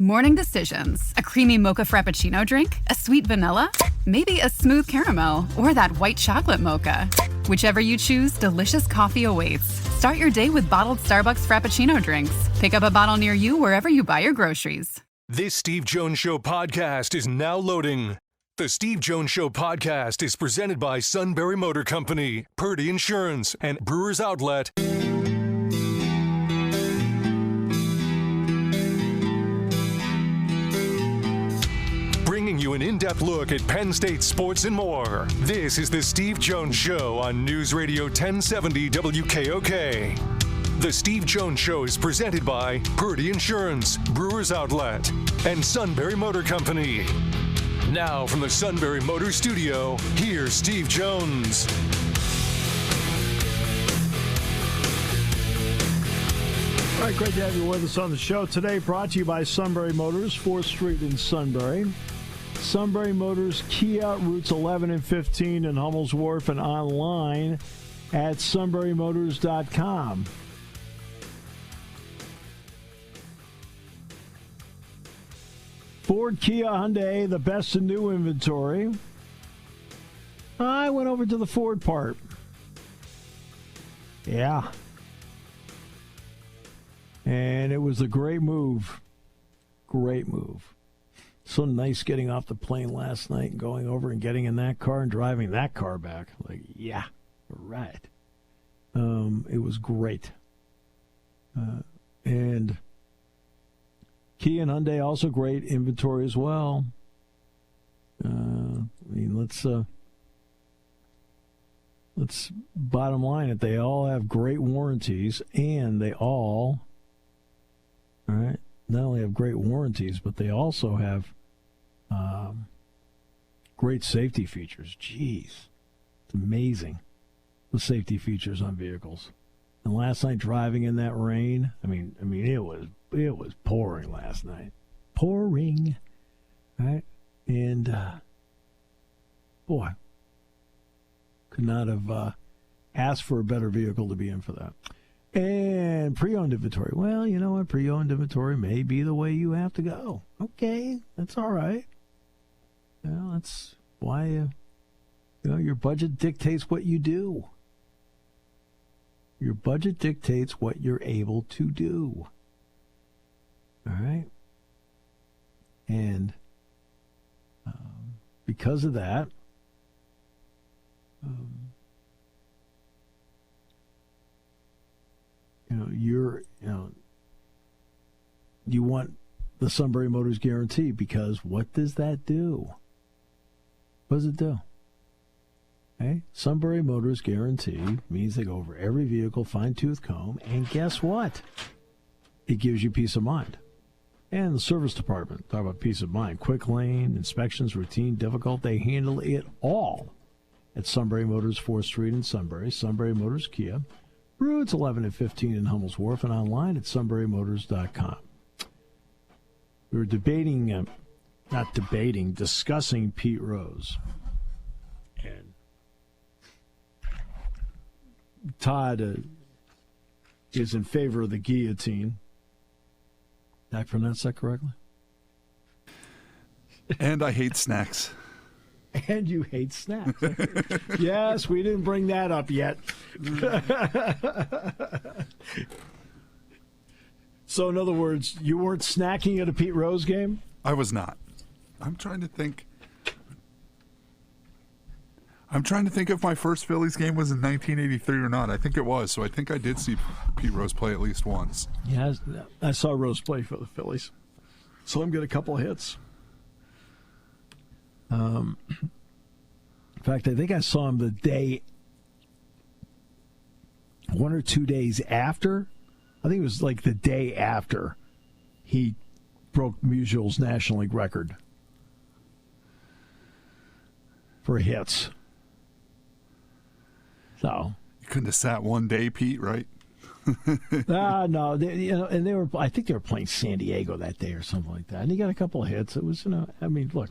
Morning decisions. A creamy mocha frappuccino drink? A sweet vanilla? Maybe a smooth caramel? Or that white chocolate mocha? Whichever you choose, delicious coffee awaits. Start your day with bottled Starbucks Frappuccino drinks. Pick up a bottle near you wherever you buy your groceries. This Steve Jones Show podcast is now loading. The Steve Jones Show podcast is presented by Sunbury Motor Company, Purdy Insurance, and Brewers Outlet. Bringing you an in-depth look at Penn State sports and more. This is the Steve Jones Show on News Radio 1070 WKOK. The Steve Jones Show is presented by Purdy Insurance, Brewers Outlet, and Sunbury Motor Company. Now from the Sunbury Motor Studio, here's Steve Jones. All right, great to have you with us on the show today. Brought to you by Sunbury Motors, 4th Street in Sunbury. Sunbury Motors, Kia, routes 11 and 15 in Hummel's Wharf, and online at sunburymotors.com. Ford, Kia, Hyundai, the best in new inventory. I went over to the Ford part. Yeah. And it was a great move. Great move. So nice getting off the plane last night and going over and getting in that car and driving that car back. Like, yeah, right. It was great. And Kia and Hyundai also great inventory as well. Let's bottom line it. They all have great warranties, and they all right, not only have great warranties, but they also have great safety features. Jeez, it's amazing, the safety features on vehicles. And last night, driving in that rain, I mean, it was pouring last night, pouring, right? And boy, could not have asked for a better vehicle to be in for that. And pre-owned inventory. Well, you know what? Pre-owned inventory may be the way you have to go. Okay, that's all right. Well, that's why, your budget dictates what you do. Your budget dictates what you're able to do. All right? And because of that, you want the Sunbury Motors guarantee, because what does that do? What does it do? Okay? Sunbury Motors guarantee means they go over every vehicle, fine-tooth comb, and guess what? It gives you peace of mind. And the service department, talk about peace of mind. Quick lane, inspections, routine, difficult, they handle it all at Sunbury Motors, 4th Street in Sunbury. Sunbury Motors Kia, routes 11 and 15 in Hummel's Wharf, and online at sunburymotors.com. We were discussing Pete Rose. And Todd is in favor of the guillotine. Did I pronounce that correctly? And I hate snacks. And you hate snacks. Yes, we didn't bring that up yet. So, in other words, you weren't snacking at a Pete Rose game? I was not. I'm trying to think if my first Phillies game was in 1983 or not. I think it was, so I think I did see Pete Rose play at least once. Yeah, I saw Rose play for the Phillies. Saw him get a couple of hits. In fact, I think I saw him the day, 1 or 2 days after. I think it was like the day after he broke Musial's National League record for hits. So you couldn't have sat one day, Pete, right? No, I think they were playing San Diego that day or something like that, and he got a couple of hits. It was, look,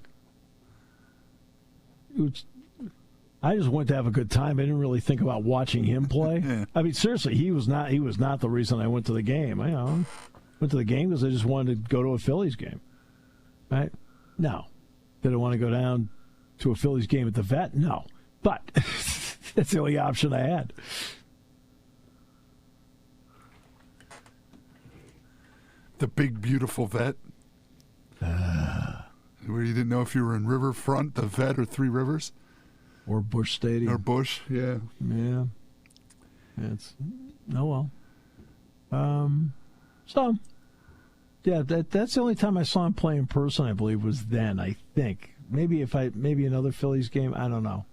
I just went to have a good time. I didn't really think about watching him play. Yeah. I mean, seriously, he was not the reason I went to the game. Went to the game because I just wanted to go to a Phillies game. Right? No. Did I want to go down to a Phillies game at the Vet? No. But that's the only option I had. The big, beautiful Vet. Where you didn't know if you were in Riverfront, the Vet, or Three Rivers. Or Busch Stadium. Or Busch, yeah. Yeah. It's, oh well. So, yeah, that's the only time I saw him play in person, I believe, was then, I think. Maybe another Phillies game, I don't know.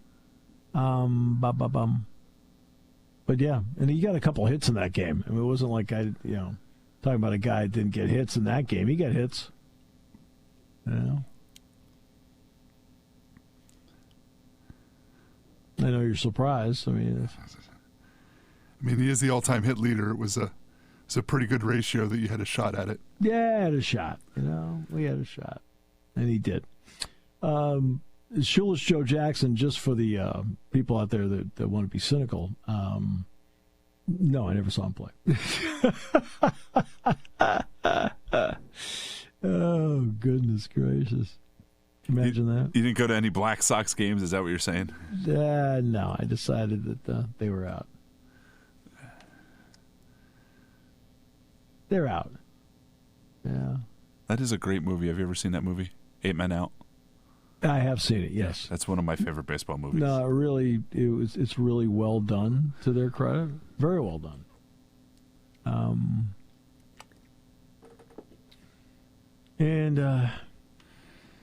But yeah, and he got a couple hits in that game. I mean, it wasn't like talking about a guy that didn't get hits in that game. He got hits. Yeah. I know you're surprised. I mean, he is the all-time hit leader. It was a pretty good ratio that you had a shot at it. Yeah, I had a shot. We had a shot, and he did. Shoeless Joe Jackson, just for the people out there that want to be cynical. No, I never saw him play. Oh, goodness gracious. Imagine that. You didn't go to any Black Sox games? Is that what you're saying? No, I decided that they were out. They're out. Yeah. That is a great movie. Have you ever seen that movie, 8 Men Out? I have seen it, yes. That's one of my favorite baseball movies. No, it's really well done, to their credit. Very well done.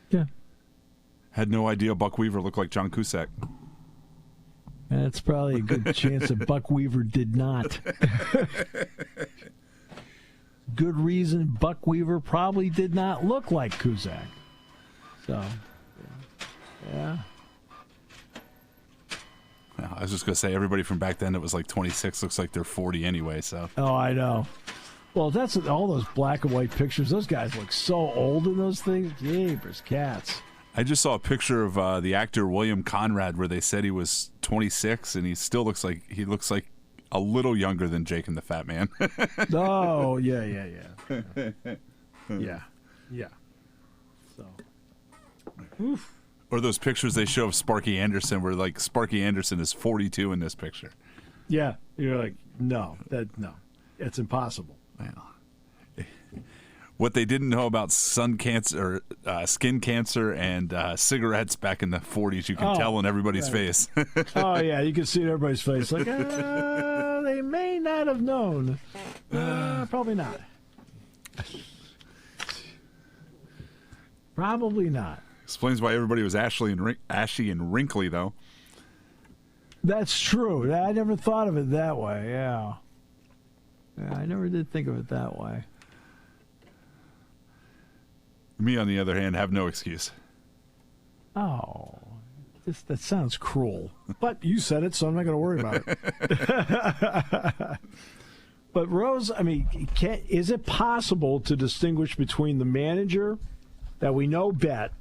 Yeah. Had no idea Buck Weaver looked like John Cusack. That's probably a good chance that Buck Weaver did not. Good reason Buck Weaver probably did not look like Cusack. So, yeah. I was just going to say, everybody from back then that was like 26 looks like they're 40 anyway, so. Oh, I know. Well, that's all those black and white pictures. Those guys look so old in those things. Jeepers, cats. I just saw a picture of the actor William Conrad where they said he was 26, and he still looks like a little younger than Jake and the Fat Man. Oh, yeah. Yeah. So. Oof. Or those pictures they show of Sparky Anderson where, like, Sparky Anderson is 42 in this picture. Yeah. You're like, no. It's impossible. Well, what they didn't know about skin cancer and cigarettes back in the 40s, you can tell in everybody's face. Oh, yeah, you can see it in everybody's face. Like, they may not have known. Probably not. Probably not. Explains why everybody was ashy and wrinkly, though. That's true. I never thought of it that way, yeah. I never did think of it that way. Me, on the other hand, have no excuse. Oh, that sounds cruel. But you said it, so I'm not going to worry about it. But Rose, I mean, is it possible to distinguish between the manager that we know bet?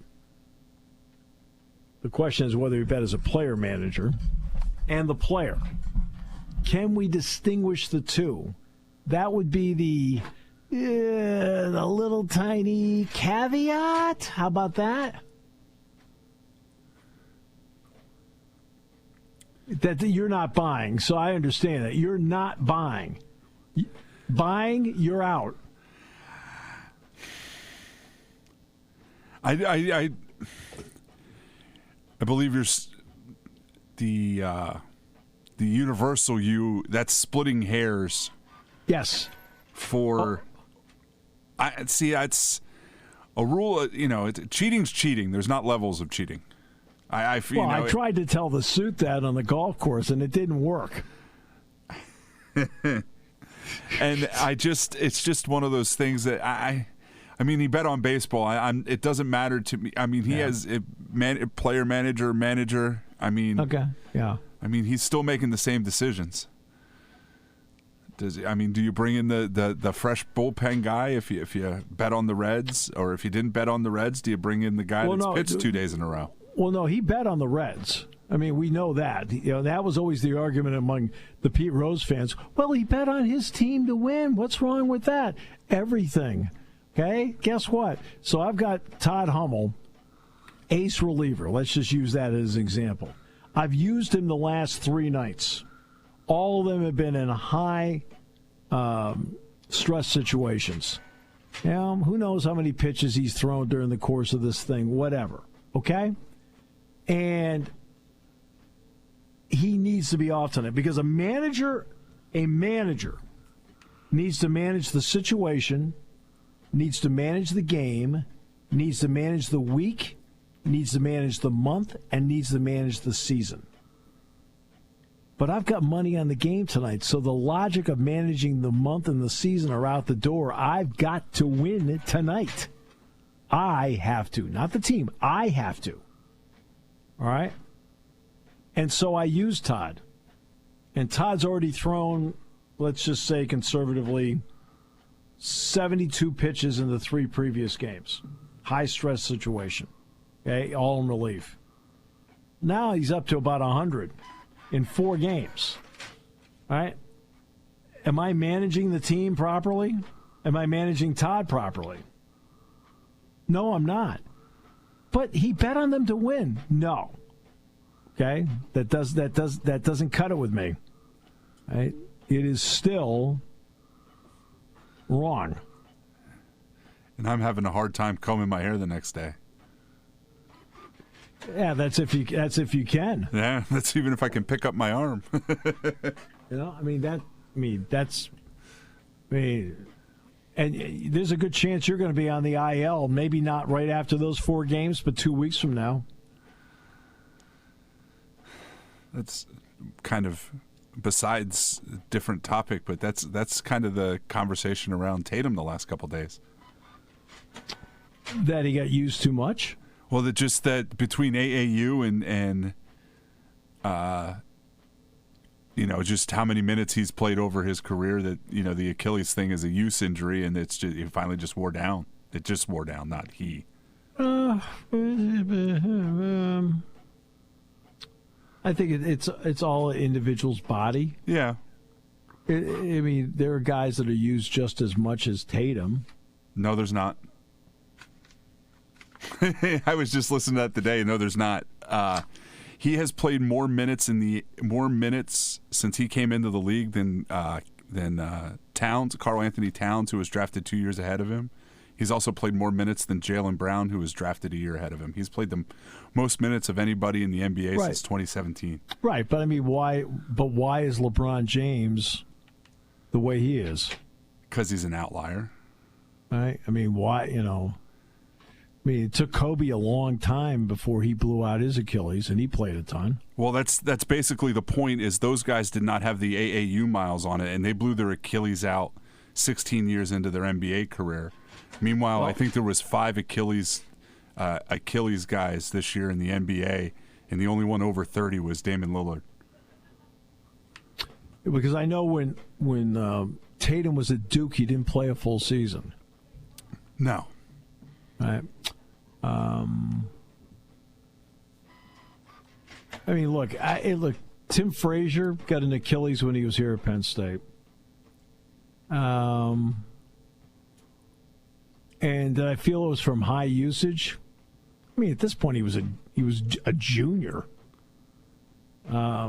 The question is whether he bet as a player manager and the player. Can we distinguish the two? That would be the little tiny caveat. How about that? That you're not buying. So I understand that. You're not buying. Buying, you're out. I believe you're the universal you. That's splitting hairs. Yes. I see. It's a rule. Cheating's cheating. There's not levels of cheating. I tried to tell the suit that on the golf course, and it didn't work. And it's just one of those things that I mean, he bet on baseball. It doesn't matter to me. I mean, he has a player, manager. I mean, okay, yeah. I mean, he's still making the same decisions. Do you bring in the fresh bullpen guy if you bet on the Reds, or if you didn't bet on the Reds, do you bring in the guy that's pitched 2 days in a row? Well, no, he bet on the Reds. I mean, we know that. That was always the argument among the Pete Rose fans. Well, he bet on his team to win. What's wrong with that? Everything. Okay? Guess what? So I've got Todd Hummel, ace reliever. Let's just use that as an example. I've used him the last 3 nights. All of them have been in high stress situations. Who knows how many pitches he's thrown during the course of this thing, whatever. Okay? And he needs to be off tonight because a manager needs to manage the situation, needs to manage the game, needs to manage the week, needs to manage the month, and needs to manage the season. But I've got money on the game tonight, so the logic of managing the month and the season are out the door. I've got to win it tonight. I have to, not the team. I have to. All right? And so I use Todd. And Todd's already thrown, let's just say conservatively, 72 pitches in the 3 previous games. High-stress situation. Okay, all in relief. Now he's up to about 100 in 4 games. All right? Am I managing the team properly? Am I managing Todd properly? No, I'm not. But he bet on them to win. No. Okay? That doesn't cut it with me. Right? It is still wrong. And I'm having a hard time combing my hair the next day. Yeah, that's if you can. Yeah, that's even if I can pick up my arm. And there's a good chance you're going to be on the IL, maybe not right after those 4 games, but 2 weeks from now. That's kind of besides a different topic, but that's kind of the conversation around Tatum the last couple of days. That he got used too much? Well, that between AAU and just how many minutes he's played over his career, that, the Achilles thing is a use injury, and it finally just wore down. It just wore down, not he. I think it's all an individual's body. Yeah. There are guys that are used just as much as Tatum. No, there's not. I was just listening to that today. No, there's not. He has played more minutes since he came into the league than Towns, Karl Anthony Towns, who was drafted 2 years ahead of him. He's also played more minutes than Jaylen Brown, who was drafted a year ahead of him. He's played the most minutes of anybody in the NBA since 2017. Right, but why? But why is LeBron James the way he is? Because he's an outlier. Right. Why? It took Kobe a long time before he blew out his Achilles, and he played a ton. Well, that's basically the point, is those guys did not have the AAU miles on it, and they blew their Achilles out 16 years into their NBA career. Meanwhile, I think there was 5 Achilles guys this year in the NBA, and the only one over 30 was Damian Lillard. Because I know when Tatum was at Duke, he didn't play a full season. No. Right. Look, Tim Frazier got an Achilles when he was here at Penn State. And did I feel it was from high usage? At this point he was a junior. I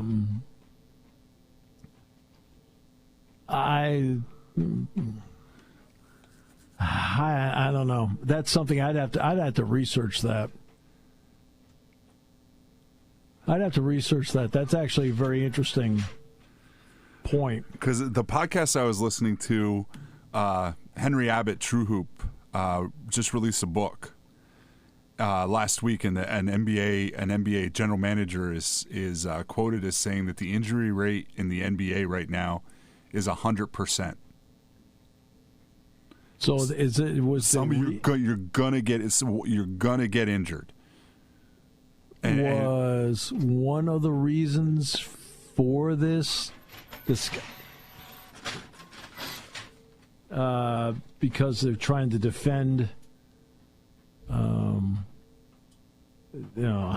don't know. That's something I'd have to research that. That's actually a very interesting point. Because the podcast I was listening to, Henry Abbott, True Hoop, just released a book last week, and an NBA general manager is quoted as saying that the injury rate in the NBA right now is 100%. So you're gonna get injured. Was one of the reasons for this because they're trying to defend how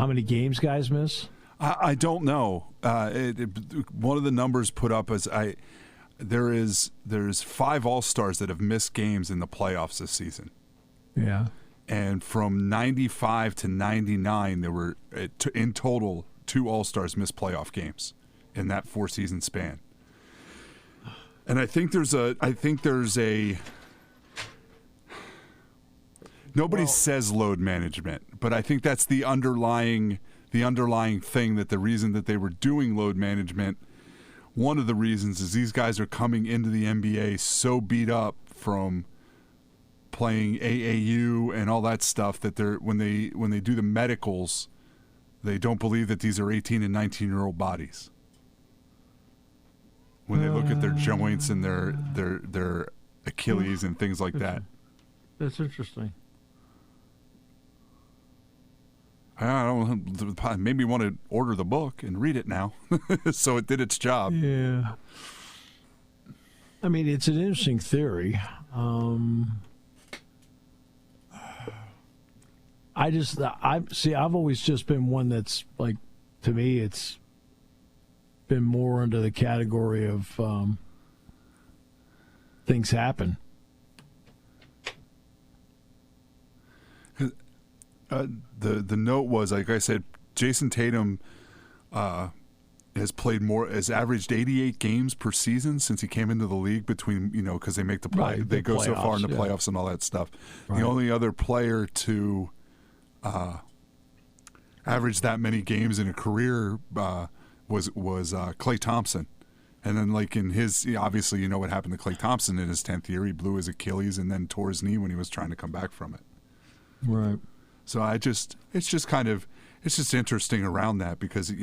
many games guys miss? I don't know. One of the numbers put up is there's 5 All-Stars that have missed games in the playoffs this season. Yeah. And from 95 to 99, there were in total 2 All-Stars missed playoff games in that 4-season span. And I think there's a nobody says load management, but I think that's the underlying thing, that the reason that they were doing load management, one of the reasons is these guys are coming into the NBA so beat up from playing AAU and all that stuff that when they do the medicals, they don't believe that these are 18 and 19-year-old bodies. When they look at their joints and their Achilles and things like that. That's interesting. I don't maybe want to order the book and read it now. So it did its job. Yeah. I mean, it's an interesting theory. I've always just been one that's like, to me, it's been more under the category of things happen. The note was, like I said, Jayson Tatum has averaged 88 games per season since he came into the league, between, because they make they go so far in the playoffs and all that stuff. Right. The only other player to average that many games in a career was Klay Thompson. And then, like, in his, obviously, you know what happened to Klay Thompson in his 10th year. He blew his Achilles and then tore his knee when he was trying to come back from it. Right. So it's just interesting around that, because,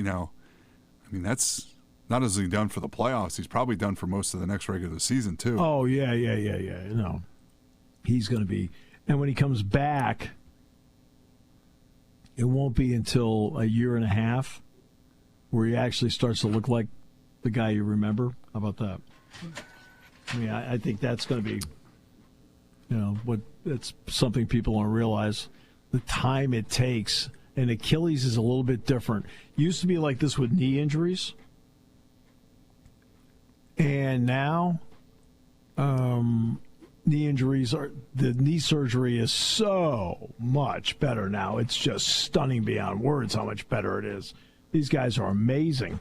that's not as he done for the playoffs. He's probably done for most of the next regular season too. Oh, yeah. No. He's going to be, and when he comes back, it won't be until a year and a half where he actually starts to look like the guy you remember. How about that? I mean, I think that's going to be, it's something people don't realize. The time it takes, and Achilles is a little bit different. Used to be like this with knee injuries, and now knee injuries the knee surgery is so much better now. It's just stunning beyond words how much better it is. These guys are amazing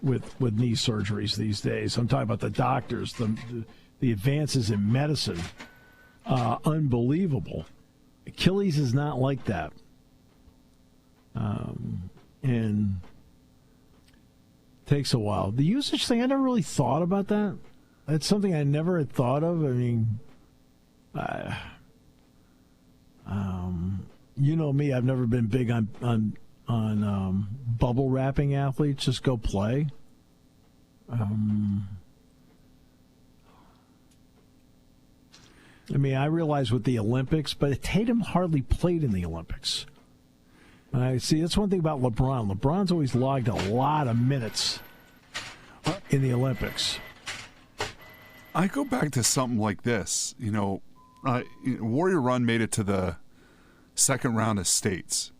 with knee surgeries these days. I'm talking about the doctors, the advances in medicine, unbelievable. Achilles is not like that. And takes a while. The usage thing, I never really thought about that. That's something I never had thought of. I mean, you know me, I've never been big on bubble wrapping athletes. Just go play. I mean, I realize with the Olympics, but Tatum hardly played in the Olympics. See, that's one thing about LeBron. LeBron's always logged a lot of minutes in the Olympics. I go back to something like this. Warrior Run made it to the second round of states,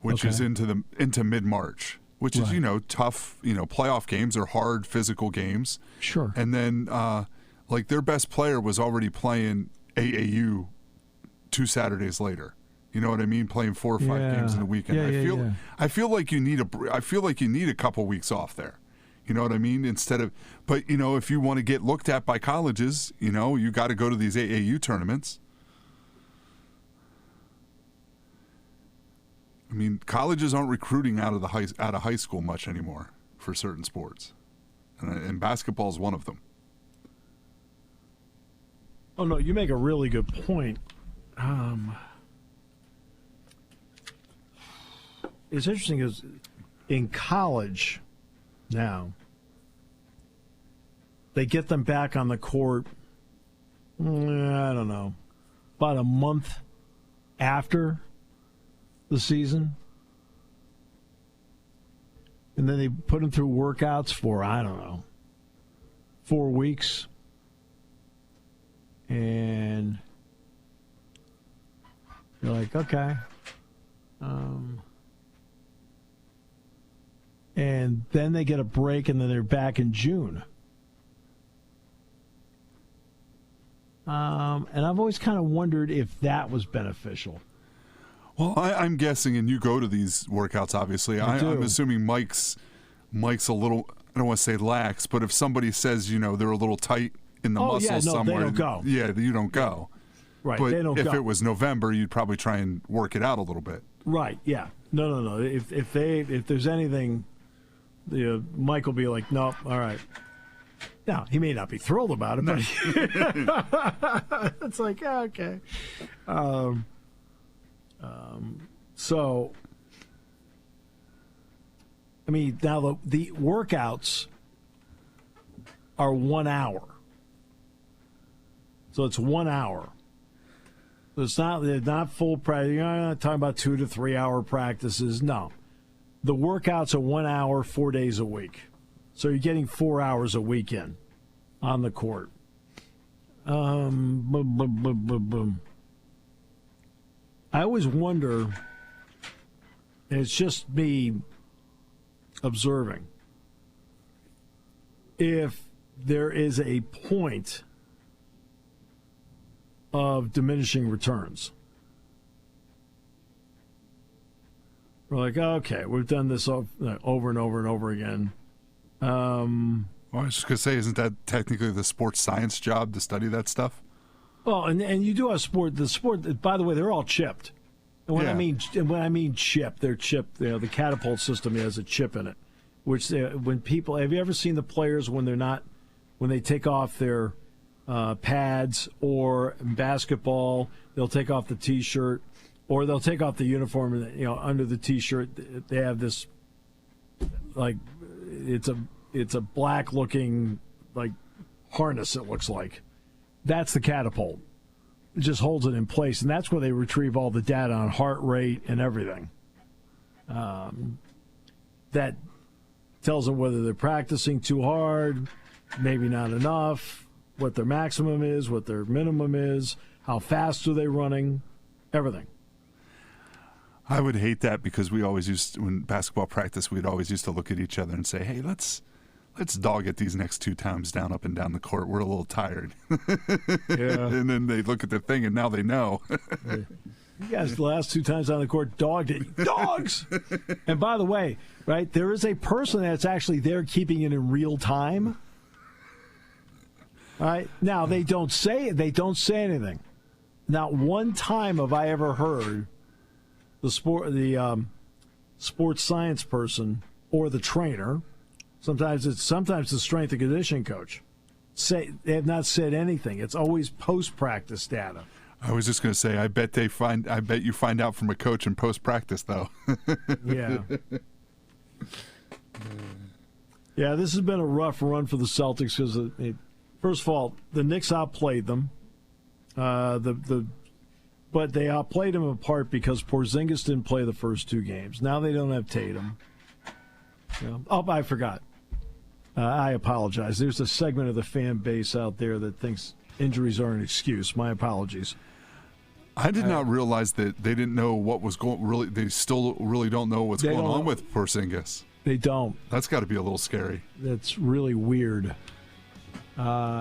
which is into mid-March, which is, tough. Playoff games are hard physical games. Sure. And then, their best player was already playing AAU 2 Saturdays later. You know what I mean? Playing 4 or 5 games in a weekend. I feel like you need a couple weeks off there. You know what I mean? But if you want to get looked at by colleges, you got to go to these AAU tournaments. I mean, colleges aren't recruiting out of high school much anymore for certain sports, and basketball is one of them. Oh no, you make a really good point. It's interesting because in college now, they get them back on the court, I don't know, about a month after the season. And then they put them through workouts for, 4 weeks. And you're like, okay. and then they get a break, and then they're back in June. And I've always kind of wondered if that was beneficial. Well, I'm guessing, and you go to these workouts, obviously. I'm assuming Mike's a little, I don't want to say lax, but if somebody says, they're a little tight in the muscles somewhere. They don't go. Yeah, you don't go. Right, but they don't go. If it was November, you'd probably try and work it out a little bit. Right, yeah. No. If there's anything, Mike will be like, no, all right. Now, he may not be thrilled about it, but it's like, yeah, okay. So, I mean, now the workouts are 1 hour. So it's 1 hour. So they're not full practice. You're not talking about 2 to 3 hour practices. No. The workouts are 1 hour, 4 days a week. So you're getting 4 hours a weekend on the court. I always wonder, and it's just me observing, if there is a point of diminishing returns. We're like, okay, we've done this over and over and over again. Well, I was just going to say, isn't that technically the sports science job to study that stuff? Well, and you do have the sport, by the way, they're all chipped. And when I mean chip, they're chipped. The catapult system has a chip in it, which when people, have you ever seen the players when they take off their pads, or in basketball, they'll take off the T-shirt, or they'll take off the uniform, and under the T-shirt they have this, like, it's a black looking, like, harness, it looks like. That's the catapult. It just holds it in place, and that's where they retrieve all the data on heart rate and everything. That tells them whether they're practicing too hard, maybe not enough, what their maximum is, what their minimum is, how fast are they running, everything. I would hate that, because we always when basketball practice, we'd always used to look at each other and say, hey, let's dog it these next 2 times up and down the court. We're a little tired. Yeah. And then they look at the thing, and now they know. You guys, the last 2 times on the court, dogged it. Dogs! And by the way, right, there is a person that's actually there keeping it in real time. All right. Now, they don't say anything. Not one time have I ever heard the sports science person or the trainer, sometimes the strength and conditioning coach, they have not said anything. It's always post-practice data. I was just going to say, I bet you find out from a coach in post-practice, though. Yeah. Yeah, this has been a rough run for the Celtics because, first of all, the Knicks outplayed them. But they outplayed them in part because Porzingis didn't play the first 2 games. Now they don't have Tatum. Oh, I forgot. I apologize. There's a segment of the fan base out there that thinks injuries are an excuse. My apologies. I did not realize that they didn't know what was going. They still really don't know what's going on with Porzingis. They don't. That's got to be a little scary. That's really weird.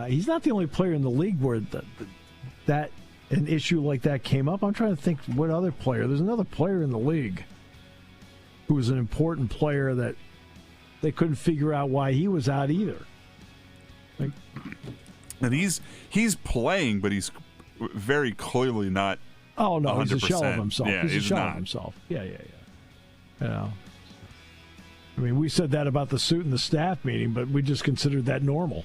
He's not the only player in the league where that an issue like that came up. I'm trying to think what other player. There's another player in the league who was an important player that they couldn't figure out why he was out either. And he's playing, but he's very clearly not. Oh no, 100%. He's a shell of himself. Yeah, he's a shell not. of himself. Yeah. I mean, we said that about the suit in the staff meeting, but we just considered that normal.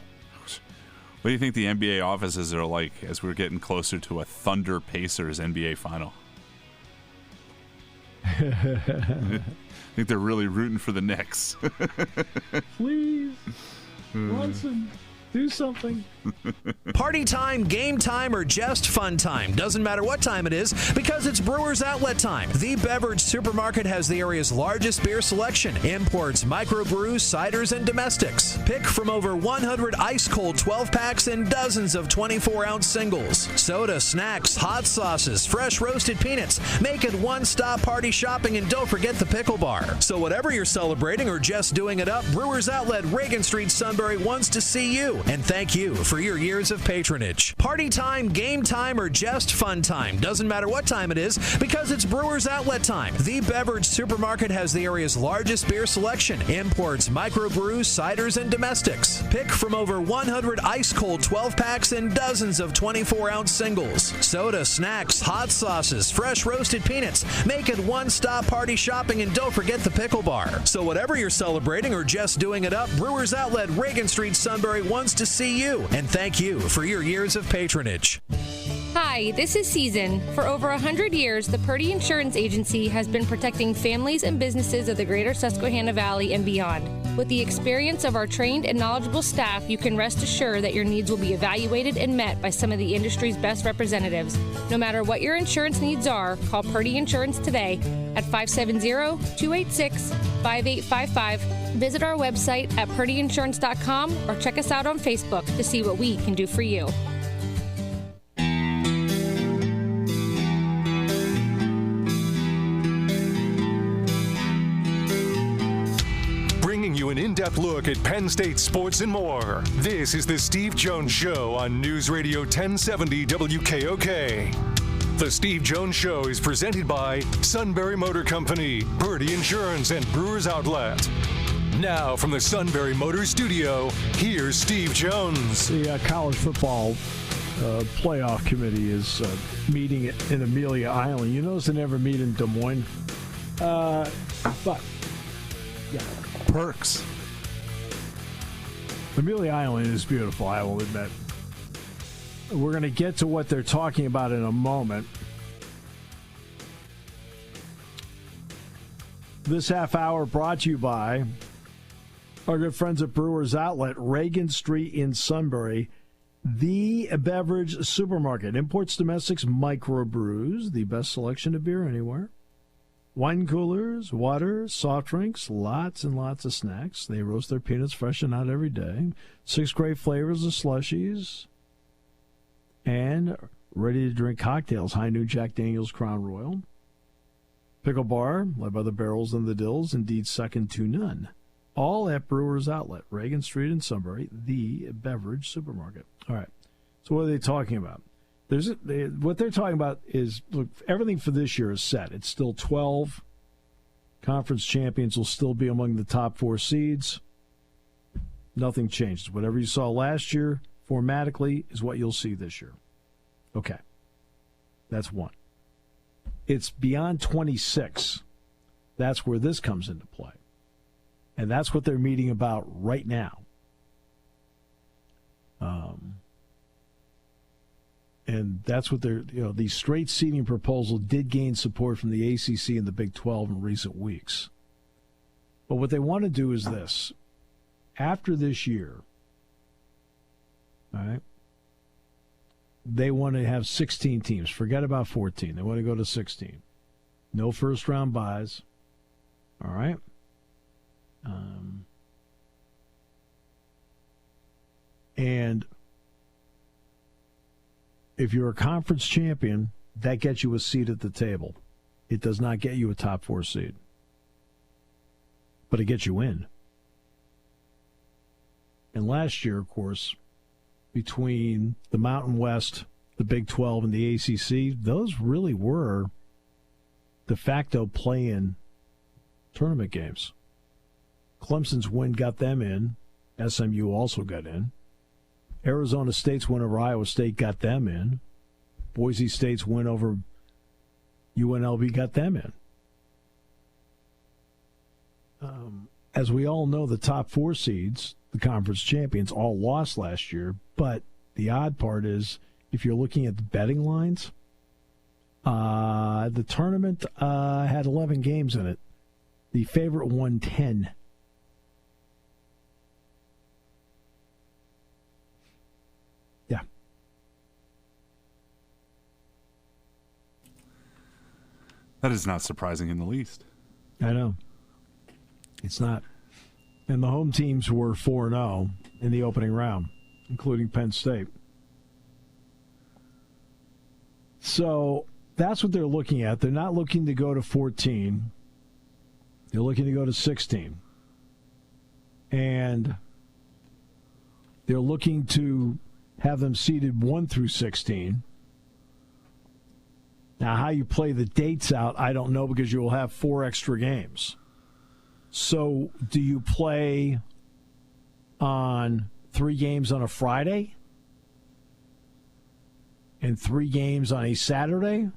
What do you think the NBA offices are like as we're getting closer to a Thunder Pacers NBA final? I think they're really rooting for the Knicks. Please, Brunson. Do something. Party time, game time, or just fun time. Doesn't matter what time it is because it's Brewers Outlet time. The beverage supermarket has the area's largest beer selection. Imports, microbrews, ciders, and domestics. Pick from over 100 ice-cold 12-packs and dozens of 24-ounce singles. Soda, snacks, hot sauces, fresh roasted peanuts. Make it one-stop party shopping, and don't forget the pickle bar. So whatever you're celebrating or just doing it up, Brewers Outlet, Reagan Street, Sunbury wants to see you. And thank you for your years of patronage. Party time, game time, or just fun time. Doesn't matter what time it is because it's Brewers Outlet time. The beverage supermarket has the area's largest beer selection. Imports, microbrews, ciders, and domestics. Pick from over 100 ice-cold 12-packs and dozens of 24-ounce singles. Soda, snacks, hot sauces, fresh roasted peanuts. Make it one-stop party shopping, and don't forget the pickle bar. So whatever you're celebrating or just doing it up, Brewers Outlet, Reagan Street, Sunbury wants to see you. And thank you for your years of patronage. Hi, this is Season. For over 100 years, the Purdy Insurance Agency has been protecting families and businesses of the greater Susquehanna Valley and beyond. With the experience of our trained and knowledgeable staff, you can rest assured that your needs will be evaluated and met by some of the industry's best representatives. No matter what your insurance needs are, call Purdy Insurance today at 570-286-5855. Visit our website at purdyinsurance.com or check us out on Facebook to see what we can do for you. Bringing you an in-depth look at Penn State sports and more. This is the Steve Jones Show on News Radio 1070 WKOK. The Steve Jones Show is presented by Sunbury Motor Company, Purdy Insurance, and Brewers Outlet. Now from the Sunbury Motor Studio, here's Steve Jones. The college football playoff committee is meeting in Amelia Island. You notice they never meet in Des Moines. But, yeah. Perks. Amelia Island is beautiful, I will admit. We're going to get to what they're talking about in a moment. This half hour brought to you by our good friends at Brewers Outlet, Reagan Street in Sunbury, the beverage supermarket. Imports, domestics, microbrews, the best selection of beer anywhere. Wine coolers, water, soft drinks, lots and lots of snacks. They roast their peanuts fresh and out every day. 6 great flavors of slushies. And ready-to-drink cocktails. High Noon, Jack Daniels, Crown Royal. Pickle Bar, led by the Barrels and the Dills, indeed second to none. All at Brewers Outlet, Reagan Street in Sunbury, the beverage supermarket. All right, so what are they talking about? What they're talking about is, look, everything for this year is set. It's still 12. Conference champions will still be among the top 4 seeds. Nothing changes. Whatever you saw last year, formatically, is what you'll see this year. Okay. That's one. It's beyond 26. That's where this comes into play. And that's what they're meeting about right now. And that's what they're, the straight seeding proposal did gain support from the ACC and the Big 12 in recent weeks. But what they want to do is this. After this year, all right, they want to have 16 teams. Forget about 14. They want to go to 16. No first-round buys. All right? And if you're a conference champion, that gets you a seat at the table. It does not get you a top 4 seed. But it gets you in. And last year, of course, between the Mountain West, the Big 12, and the ACC, those really were de facto play-in tournament games. Clemson's win got them in. SMU also got in. Arizona State's win over Iowa State got them in. Boise State's win over UNLV got them in. As we all know, the top 4 seeds, the conference champions, all lost last year. But the odd part is, if you're looking at the betting lines, the tournament had 11 games in it. The favorite won 10. That is not surprising in the least. I know. It's not. And the home teams were 4-0 in the opening round, including Penn State. So that's what they're looking at. They're not looking to go to 14. They're looking to go to 16. And they're looking to have them seeded 1 through 16. Now, how you play the dates out, I don't know, because you will have 4 extra games. So do you play on 3 games on a Friday and 3 games on a Saturday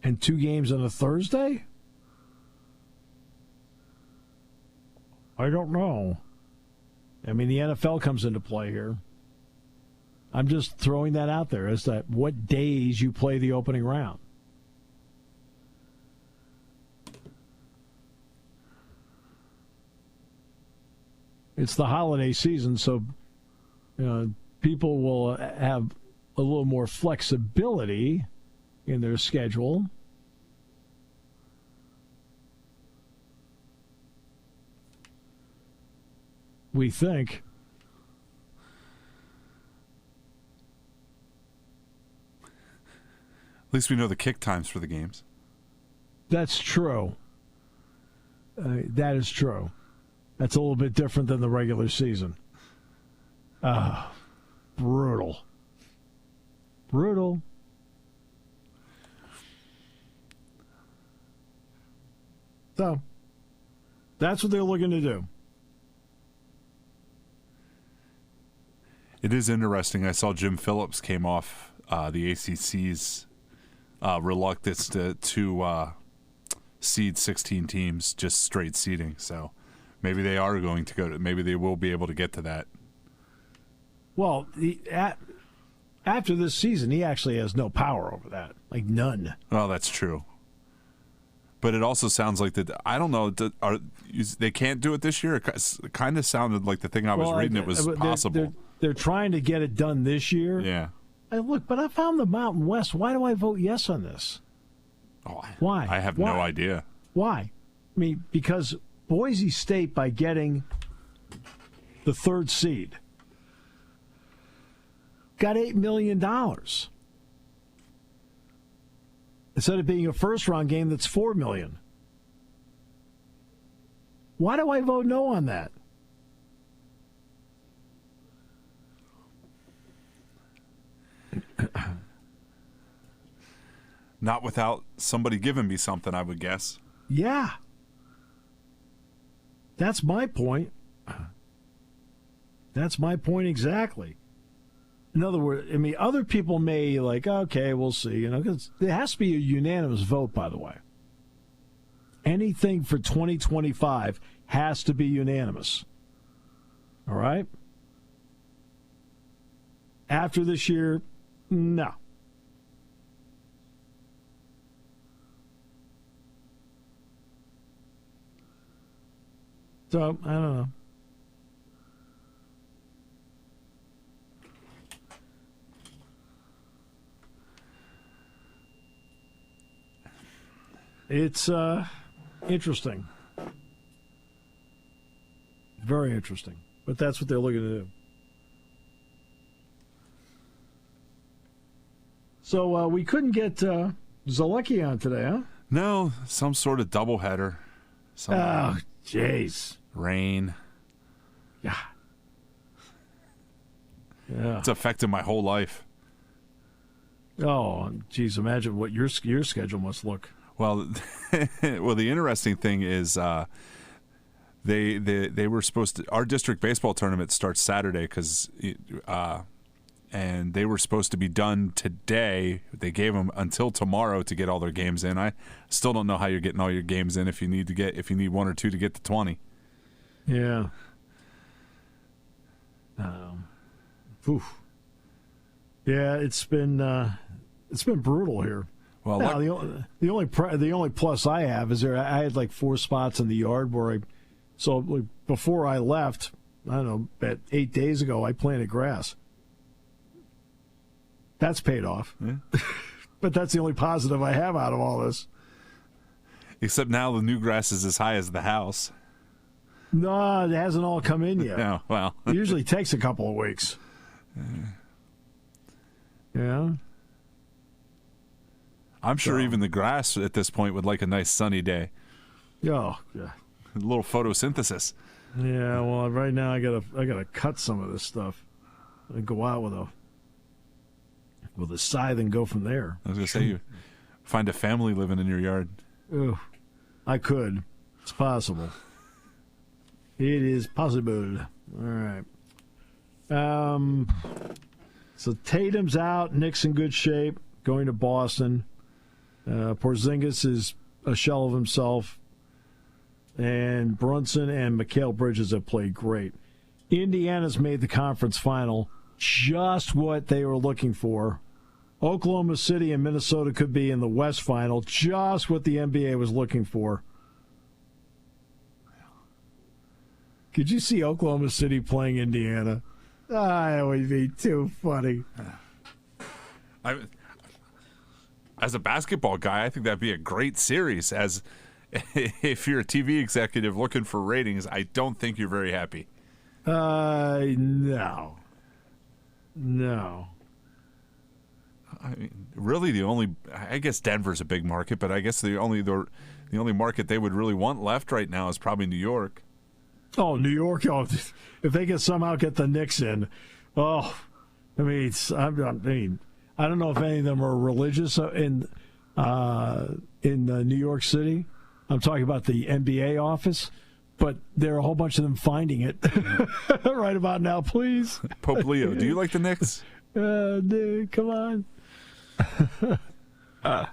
and 2 games on a Thursday? I don't know. I mean, the NFL comes into play here. I'm just throwing that out there as to what days you play the opening round. It's the holiday season, so people will have a little more flexibility in their schedule. We think. At least we know the kick times for the games. That's true. That is true. That's a little bit different than the regular season. Brutal. Brutal. So, that's what they're looking to do. It is interesting. I saw Jim Phillips came off the ACC's reluctance to seed 16 teams, just straight seeding. So maybe they are going to go to. Maybe they will be able to get to that. Well, after this season, he actually has no power over that, like none. Well, that's true. But it also sounds like that. I don't know. They can't do it this year. It kind of sounded like the thing I was reading. It was possible. They're trying to get it done this year. Yeah. Look, but I found the Mountain West. Why do I vote yes on this? Oh, why? I have no idea. Why? I mean, because Boise State, by getting the 3rd seed, got $8 million. Instead of being a first-round game that's $4 million. Why do I vote no on that? Not without somebody giving me something, I would guess. Yeah. That's my point. That's my point exactly. In other words, I mean, other people may okay, we'll see, because there has to be a unanimous vote, by the way. Anything for 2025 has to be unanimous. All right? After this year, no. So, I don't know. It's interesting. Very interesting. But that's what they're looking to do. So we couldn't get Zalecki on today, huh? No, some sort of doubleheader. Oh, jeez. Rain. Yeah. It's affected my whole life. Oh, geez, imagine what your schedule must look. Well, the interesting thing is they were supposed to. Our district baseball tournament starts Saturday and they were supposed to be done today. They gave them until tomorrow to get all their games in. I still don't know how you're getting all your games in if you need 1 or 2 to get to 20. Yeah. Yeah, it's been brutal here. Well, now, the only plus I have is I had like 4 spots in the yard where before I left, I don't know, about 8 days ago, I planted grass. That's paid off. Yeah. But that's the only positive I have out of all this. Except now the new grass is as high as the house. No, it hasn't all come in yet. No, well. It usually takes a couple of weeks. Yeah. I'm sure even the grass at this point would like a nice sunny day. Oh, yeah. A little photosynthesis. Yeah, well, right now I gotta cut some of this stuff and go out with a scythe and go from there. I was going to say, you find a family living in your yard. Oh, I could. It's possible. It is possible. All right. So Tatum's out. Nick's in good shape. Going to Boston. Porzingis is a shell of himself. And Brunson and Mikal Bridges have played great. Indiana's made the conference final. Just what they were looking for. Oklahoma City and Minnesota could be in the West final. Just what the NBA was looking for. Could you see Oklahoma City playing Indiana? That would be too funny. As a basketball guy, I think that'd be a great series. As if you're a TV executive looking for ratings, I don't think you're very happy. No. I mean, really, I guess Denver's a big market, but I guess the only market they would really want left right now is probably New York. Oh, New York! Oh, if they can somehow get the Knicks in, I don't know if any of them are religious in New York City. I'm talking about the NBA office, but there are a whole bunch of them finding it right about now. Please, Pope Leo, do you like the Knicks? Dude, come on.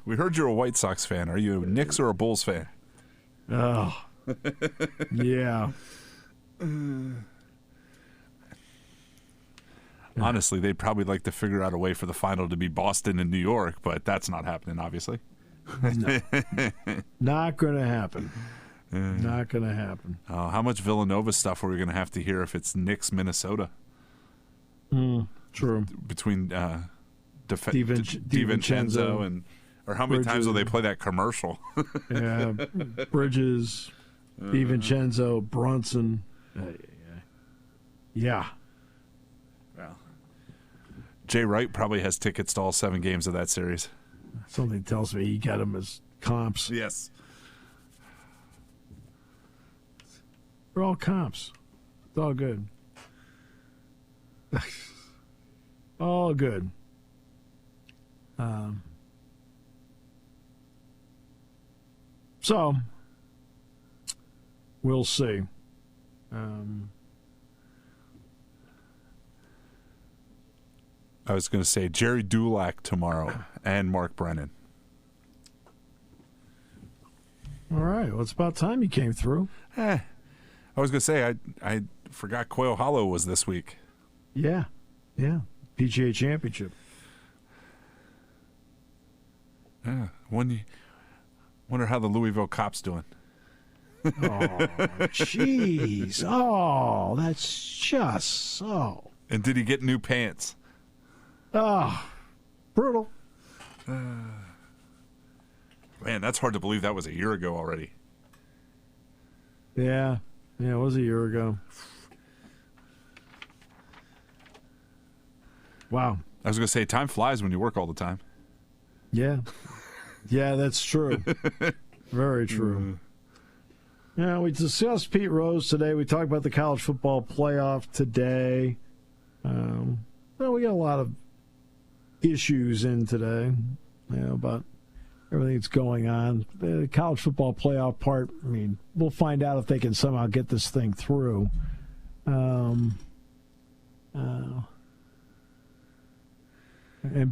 We heard you're a White Sox fan. Are you a Knicks or a Bulls fan? Oh, yeah. Honestly, they'd probably like to figure out a way for the final to be Boston and New York, but that's not happening, obviously. No. Not going to happen. Not going to happen. How much Villanova stuff are we going to have to hear if it's Knicks, Minnesota? True. Between DiVincenzo and or how many times will they play that commercial? Yeah, Bridges, DiVincenzo, Brunson. Yeah. Well, Jay Wright probably has tickets to all 7 games of that series. Something tells me he got them as comps. Yes. They're all comps. It's all good. All good. So, we'll see. I was going to say Jerry Dulac tomorrow and Mark Brennan. All right. Well, it's about time you came through. I was going to say I forgot Quail Hollow was this week. Yeah. PGA Championship. Yeah. Wonder how the Louisville Cops doing. Oh, jeez. Oh, that's just so. And did he get new pants? Oh, brutal. Man, that's hard to believe that was a year ago already. Yeah, it was a year ago. Wow. I was going to say, time flies when you work all the time. Yeah, that's true. Very true. Yeah, we discussed Pete Rose today. We talked about the college football playoff today. Well, we got a lot of issues in today, about everything that's going on. The college football playoff part, I mean, we'll find out if they can somehow get this thing through. And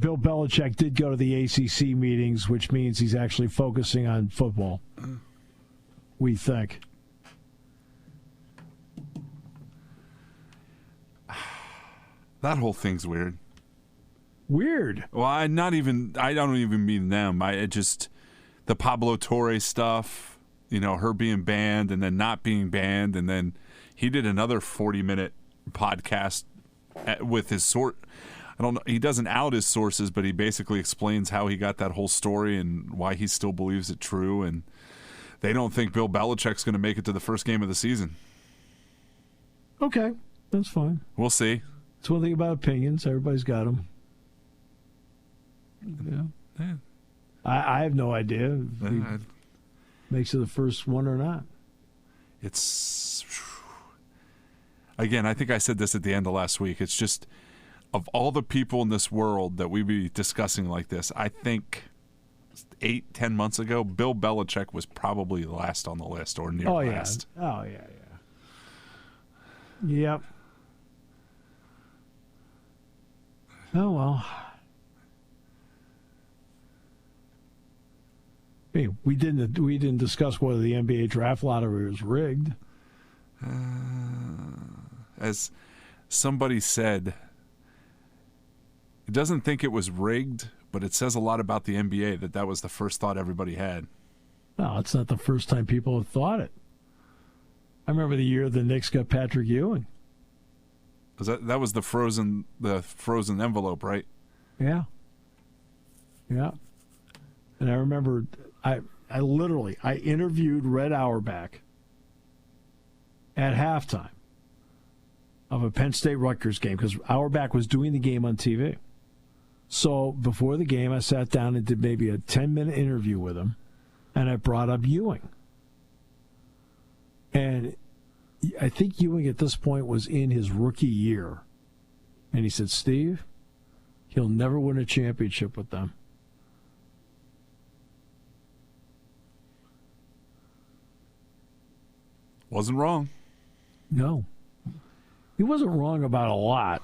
Bill Belichick did go to the ACC meetings, which means he's actually focusing on football, we think. That whole thing's weird. Weird. Well, I don't even mean them. The Pablo Torre stuff, her being banned and then not being banned. And then he did another 40-minute podcast with his I don't know. He doesn't out his sources, but he basically explains how he got that whole story and why he still believes it true. And they don't think Bill Belichick's going to make it to the first game of the season. Okay, that's fine. We'll see. It's one thing about opinions. Everybody's got them. Yeah. I have no idea if he makes it the first one or not. It's, again, I think I said this at the end of last week. It's just, of all the people in this world that we'd be discussing like this, I think 8-10 months ago, Bill Belichick was probably last on the list or near last. Oh, yeah. Yep. Oh, well. Hey, we didn't discuss whether the NBA draft lottery was rigged. As somebody said, it doesn't think it was rigged, but it says a lot about the NBA that was the first thought everybody had. No, it's not the first time people have thought it. I remember the year the Knicks got Patrick Ewing. That was the frozen envelope, right? Yeah. And I remember I interviewed Red Auerbach at halftime of a Penn State Rutgers game because Auerbach was doing the game on TV. So before the game, I sat down and did maybe a 10-minute interview with him, and I brought up Ewing. And I think Ewing at this point was in his rookie year. And he said, Steve, he'll never win a championship with them. Wasn't wrong. No. He wasn't wrong about a lot.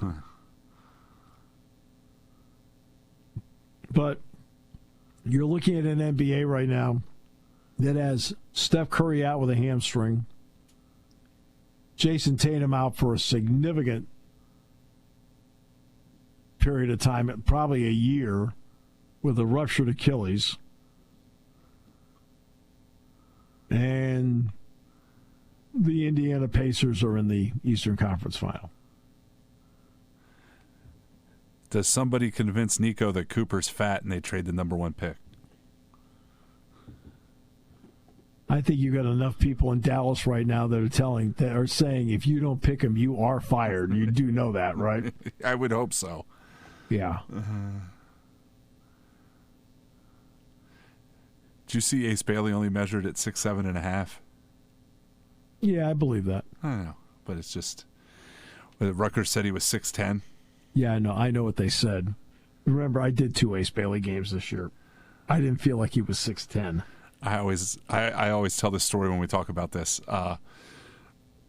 But you're looking at an NBA right now that has Steph Curry out with a hamstring, Jayson Tatum out for a significant period of time, probably a year, with a ruptured Achilles. And the Indiana Pacers are in the Eastern Conference Final. Does somebody convince Nico that Cooper's fat and they trade the number 1 pick? I think you got enough people in Dallas right now that are saying if you don't pick him, you are fired. You do know that, right? I would hope so. Yeah. Did you see Ace Bailey only measured at 6'7.5"? Yeah, I believe that. I don't know, but it's just Rutgers said he was 6'10". Yeah, I know what they said. Remember, I did 2 Ace Bailey games this year. I didn't feel like he was 6'10". I always tell this story when we talk about this. It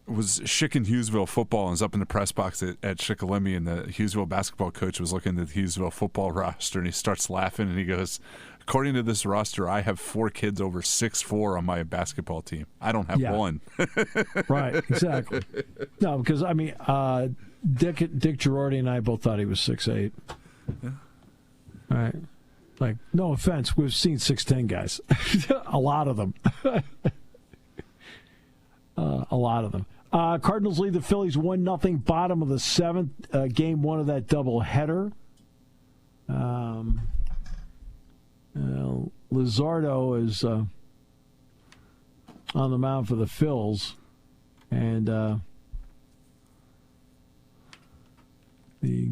was Schick-and-Hughesville football and was up in the press box at Shikellamy, and the Hughesville basketball coach was looking at the Hughesville football roster, and he starts laughing, and he goes, according to this roster, I have 4 kids over 6'4" on my basketball team. I don't have one. Right, exactly. No, because, I mean, Dick Girardi and I both thought he was 6'8". Yeah. All right. Like, no offense, we've seen 6'10" guys. A lot of them. A lot of them. Cardinals lead the Phillies 1-0, bottom of the 7th. Game 1 of that doubleheader. Luzardo is on the mound for the Phils. And the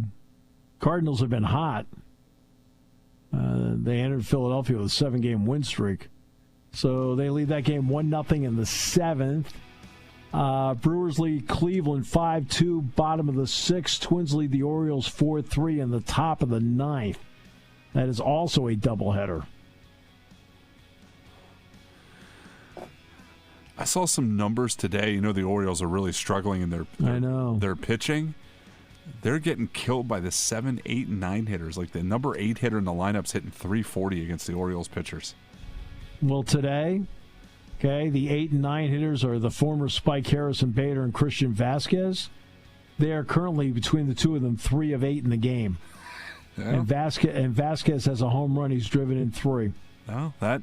Cardinals have been hot. They entered Philadelphia with a 7-game win streak. So they lead that game 1-0 in the 7th. Brewers lead Cleveland 5-2, bottom of the 6th. Twins lead the Orioles 4-3 in the top of the 9th. That is also a doubleheader. I saw some numbers today. You know, the Orioles are really struggling in their pitching. They're getting killed by the 7, 8, and 9 hitters. Like the number 8 hitter in the lineup's hitting 340 against the Orioles pitchers. Well, today, the 8 and 9 hitters are the former Spike Harrison Bader and Christian Vasquez. They are currently, between the two of them, 3 of 8 in the game. Yeah. And Vasquez has a home run. He's driven in 3. Oh, that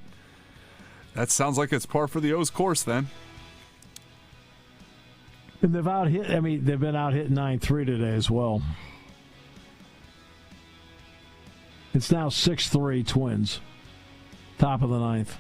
sounds like it's par for the O's course then. And they've been out hit 9-3 today as well. It's now 6-3 Twins. Top of the ninth.